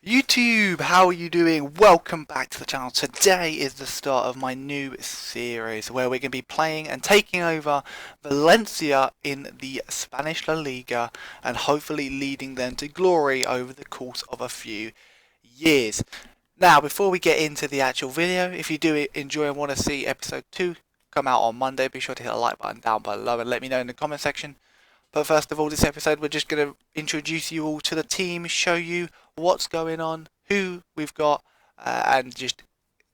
YouTube, how are you doing? Welcome back to the channel. Today is the start of my new series where we're going to be playing and taking over Valencia in the Spanish La Liga and hopefully leading them to glory over the course of a few years. Now, before we get into the actual video, if you do enjoy and want to see episode 2 come out on Monday, be sure to hit the like button down below and let me know in the comment section. But first of all, this episode, we're just going to introduce you all to the team, show you what's going on, who we've got, and just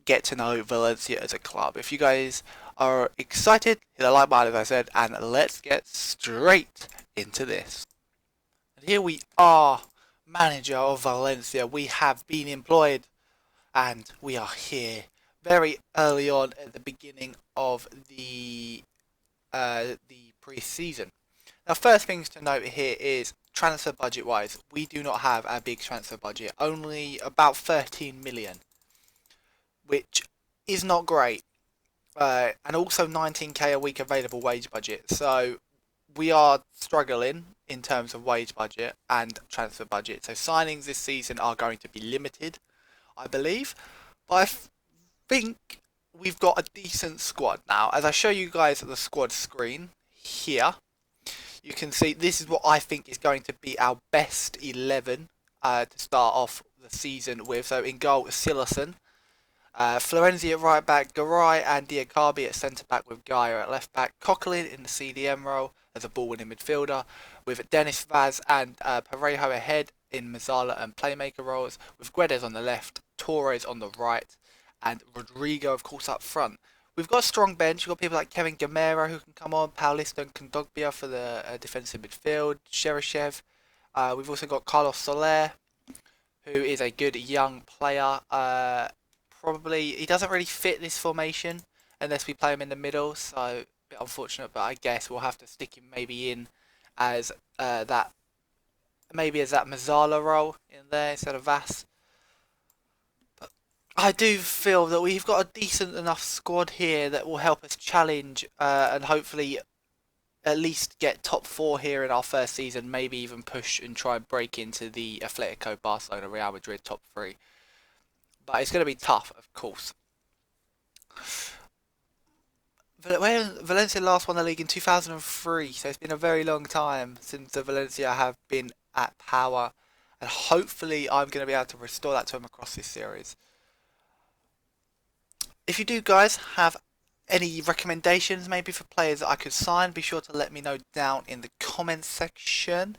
get to know Valencia as a club. If you guys are excited, hit the like button, as I said, and let's get straight into this. And here we are, manager of Valencia. We have been employed, and we are here very early on at the beginning of the pre-season. Now, first things to note here is transfer budget wise, we do not have a big transfer budget, only about 13 million, which is not great, and also 19k a week available wage budget, so we are struggling in terms of wage budget and transfer budget, so signings this season are going to be limited, I believe, but I think we've got a decent squad now. As I show you guys the squad screen here, you can see this is what I think is going to be our best 11 to start off the season with. So in goal, Silerson, Florenzi at right back, Garay and Diakabi at centre back with Gaia at left back, Coquelin in the CDM role as a ball-winning midfielder, with Dennis Vaz and Parejo ahead in Mazzala and playmaker roles, with Guedes on the left, Torres on the right, and Rodrigo, of course, up front. We've got a strong bench. We've got people like Kevin Gamera who can come on, Paulista and Kondogbia for the defensive midfield, Cheryshev. We've also got Carlos Soler, who is a good young player. Probably he doesn't really fit this formation unless we play him in the middle, so a bit unfortunate. But I guess we'll have to stick him maybe in as that Mazzala role in there instead of Vass. I do feel that we've got a decent enough squad here that will help us challenge and hopefully at least get top 4 here in our first season, maybe even push and try and break into the Atletico, Barcelona, Real Madrid top 3. But it's going to be tough, of course. Valencia last won the league in 2003, so it's been a very long time since the Valencia have been at power, and hopefully I'm going to be able to restore that to them across this series. If you do guys have any recommendations maybe for players that I could sign, be sure to let me know down in the comments section.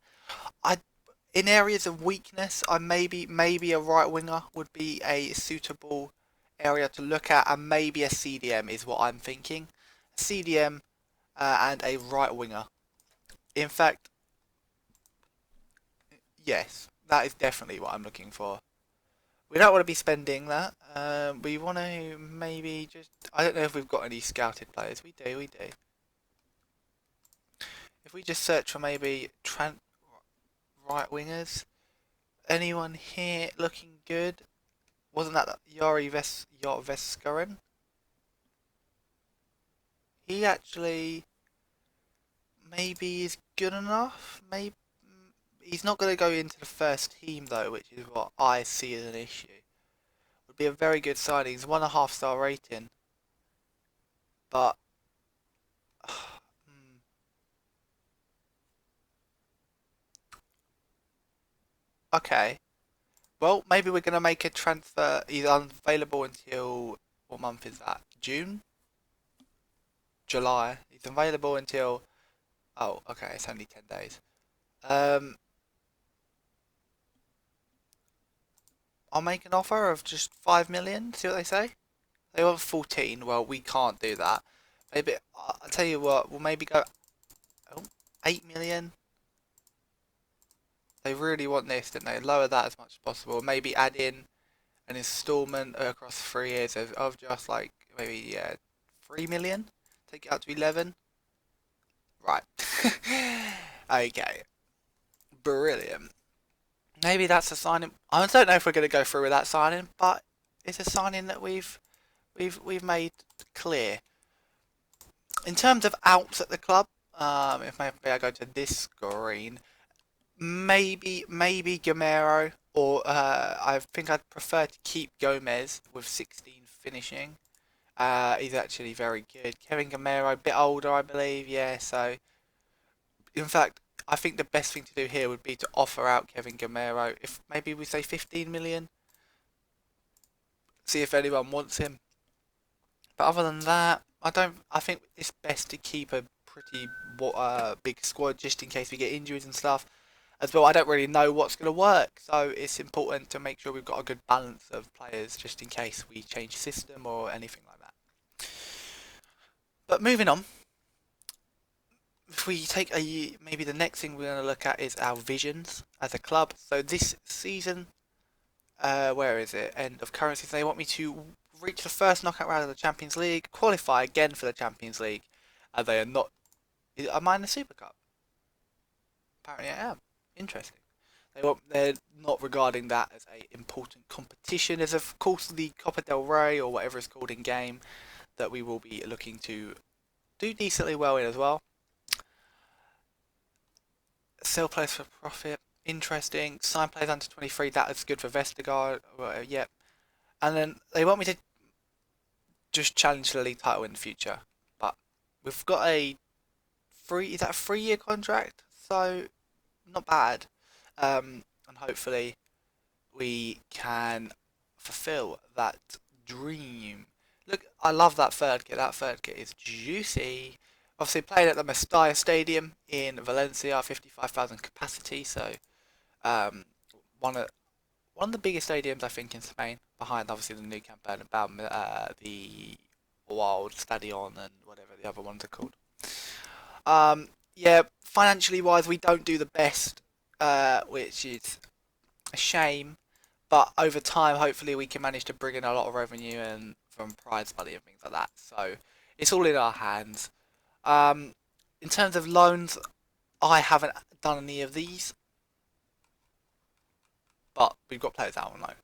In areas of weakness, I maybe a right winger would be a suitable area to look at, and maybe a CDM is what I'm thinking. A CDM and a right winger. In fact, yes, that is definitely what I'm looking for. We don't want to be spending that. We want to maybe just... I don't know if we've got any scouted players. We do. If we just search for maybe right wingers. Anyone here looking good? Wasn't that Yari Veskarin? He actually maybe is good enough. Maybe he's not going to go into the first team though, which is what I see as an issue. Would be a very good signing. He's 1.5 star rating, but okay. Well, maybe we're going to make a transfer. He's unavailable until, what month is that? June? July. He's available until, oh, okay, it's only 10 days. I'll make an offer of just 5 million, see what they say. They want 14, well, we can't do that. Maybe, I'll tell you what, we'll maybe go 8 million. They really want this, don't they? Lower that as much as possible. Maybe add in an installment across 3 years of just like, maybe 3 million. Take it out to 11. Right. Okay. Brilliant. Maybe that's a signing. I don't know if we're going to go through with that signing, but it's a signing that we've made clear. In terms of outs at the club, if maybe I go to this screen, maybe Gamero, or I think I'd prefer to keep Gomez with 16 finishing. He's actually very good. Kevin Gamero, a bit older, I believe. Yeah, so in fact, I think the best thing to do here would be to offer out Kevin Gamero. If maybe we say 15 million, see if anyone wants him. But other than that, I don't. I think it's best to keep a pretty big squad just in case we get injuries and stuff. As well, I don't really know what's going to work, so it's important to make sure we've got a good balance of players just in case we change system or anything like that. But moving on, if we take maybe the next thing we're going to look at is our visions as a club. So this season, where is it? End of current season. They want me to reach the first knockout round of the Champions League, qualify again for the Champions League, and they are not. Am I in the Super Cup? Apparently I am. Interesting. They're not regarding that as a important competition. There's of course the Copa del Rey or whatever it's called in game that we will be looking to do decently well in as well. Sell players for profit. Interesting. Sign players under 23. That is good for Vestergaard. Yep. And then they want me to just challenge the league title in the future. But we've got is that a 3-year contract? So not bad. And hopefully we can fulfill that dream. Look, I love that third kit. That third kit is juicy. Obviously played at the Mestalla Stadium in Valencia, 55,000 capacity. So one of the biggest stadiums I think in Spain, behind obviously the Nou Camp Bernabeu, the Wild Stadion and whatever the other ones are called. Yeah, financially wise, we don't do the best, which is a shame. But over time, hopefully, we can manage to bring in a lot of revenue and from prize money and things like that. So it's all in our hands. In terms of loans, I haven't done any of these, but we've got players out on loan.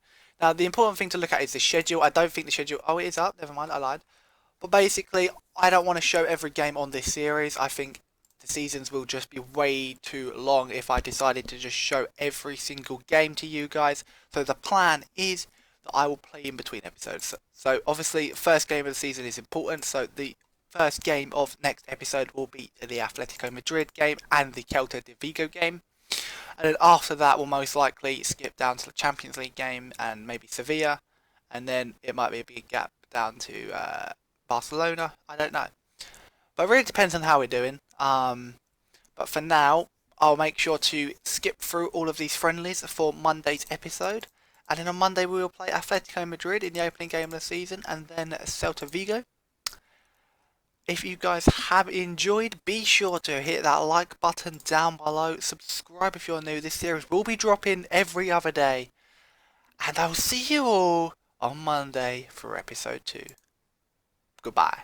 Now, the important thing to look at is the schedule. I don't think the schedule. Oh, it is up. Never mind, I lied. But basically, I don't want to show every game on this series. I think the seasons will just be way too long if I decided to just show every single game to you guys. So the plan is that I will play in between episodes. So obviously, first game of the season is important. So the first game of next episode will be the Atletico Madrid game and the Celta de Vigo game. And then after that, we'll most likely skip down to the Champions League game and maybe Sevilla. And then it might be a big gap down to Barcelona. I don't know. But it really depends on how we're doing. But for now, I'll make sure to skip through all of these friendlies for Monday's episode. And then on Monday, we will play Atletico Madrid in the opening game of the season and then Celta Vigo. If you guys have enjoyed, be sure to hit that like button down below. Subscribe if you're new. This series will be dropping every other day. And I will see you all on Monday for episode 2. Goodbye.